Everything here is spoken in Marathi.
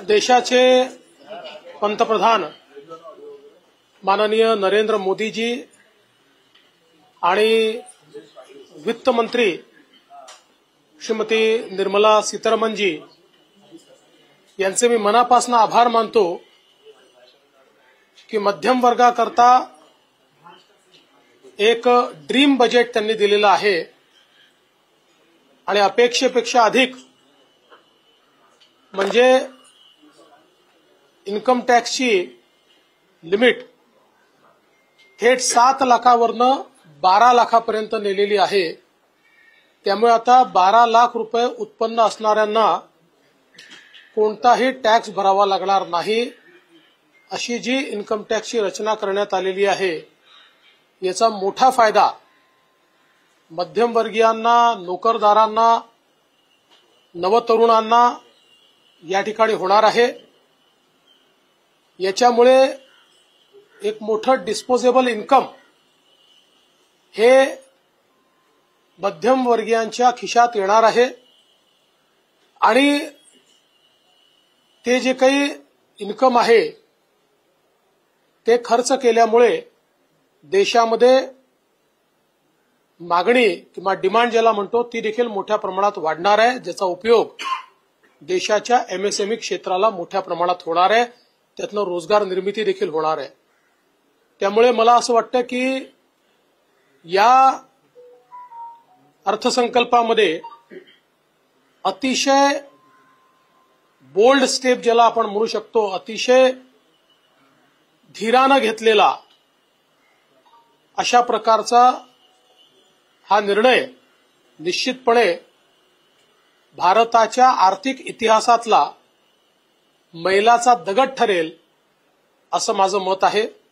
देशाचे पंतप्रधान माननीय नरेंद्र मोदीजी आणि वित्त मंत्री श्रीमती निर्मला सीतारामनजी यांचे मी मनापासून आभार मानतो की मध्यम वर्गाकरता एक ड्रीम बजेट त्यांनी दिलेलं आहे आणि अपेक्षेपेक्षा अधिक म्हणजे इन्कम टॅक्सची लिमिट थेट 7 लाखावरनं 12 लाखापर्यंत नेलेली आहे। त्यामुळे आता 12 लाख रुपये उत्पन्न असणाऱ्यांना कोणताही टॅक्स भरावा लागणार नाही अशी जी इन्कम टॅक्सची रचना करण्यात आलेली आहे याचा मोठा फायदा मध्यमवर्गीयांना, नोकरदारांना, नवतरुणांना या ठिकाणी होणार आहे। याच्यामुळे एक मोठं डिस्पोजेबल इन्कम हे मध्यमवर्गीयांच्या खिशात येणार आहे आणि ते जे काही इन्कम आहे ते खर्च केल्यामुळे देशामध्ये मागणी किंवा डिमांड ज्याला म्हणतो ती देखील मोठ्या प्रमाणात वाढणार आहे, ज्याचा उपयोग देशाच्या एमएसएमई क्षेत्राला मोठ्या प्रमाणात होणार आहे, त्यातनं रोजगार निर्मिती देखील होणार आहे। त्यामुळे मला असं वाटतं की या अर्थसंकल्पामध्ये अतिशय बोल्ड स्टेप ज्याला आपण म्हणू शकतो, अतिशय धीराने घेतलेला अशा प्रकारचा हा निर्णय निश्चितपणे भारताच्या आर्थिक इतिहासातला मैलाचा दगड ठरेल असं माझं मत आहे।